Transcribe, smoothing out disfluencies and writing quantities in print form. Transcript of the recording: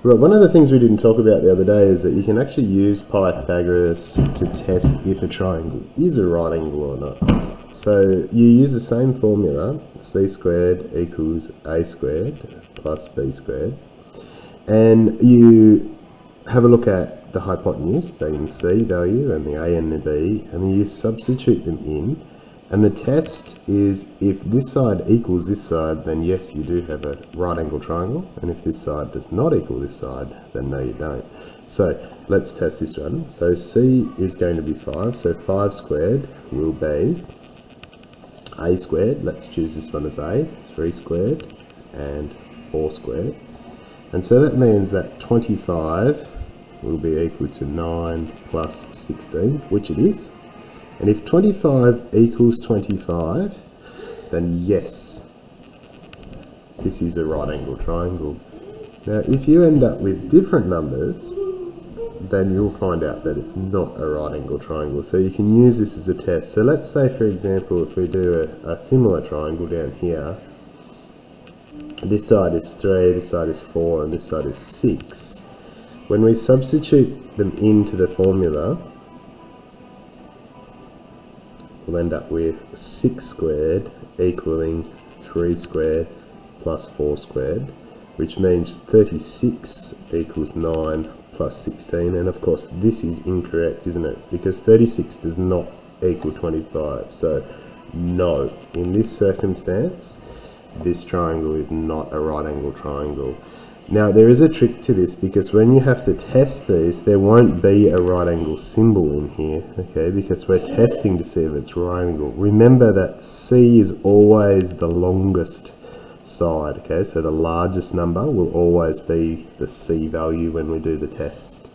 Right, one of the things we didn't talk about the other day is that you can actually use Pythagoras to test if a triangle is a right angle or not. So you use the same formula, c squared equals a squared plus b squared, and you have a look at the hypotenuse, being the c value, and the a and the b, and then you substitute them in. And the test is if this side equals this side, then yes, you do have a right angle triangle. And if this side does not equal this side, then no, you don't. So let's test this one. So c is going to be 5. So 5 squared will be a squared. Let's choose this one as a. 3 squared and 4 squared. And so that means that 25 will be equal to 9 plus 16, which it is. And if 25 equals 25, then yes, this is a right angle triangle. Now, if you end up with different numbers, then you'll find out that it's not a right angle triangle. So you can use this as a test. So let's say, for example, if we do a similar triangle down here, this side is 3, this side is 4, and this side is 6. When we substitute them into the formula, we'll end up with 6 squared equaling 3 squared plus 4 squared, which means 36 equals 9 plus 16. And of course this is incorrect, isn't it? Because 36 does not equal 25. So no, in this circumstance, this triangle is not a right angle triangle. Now there is a trick to this, because when you have to test these, there won't be a right angle symbol in here, okay, because we're testing to see if it's right angle. Remember that C is always the longest side, okay, so the largest number will always be the C value when we do the test.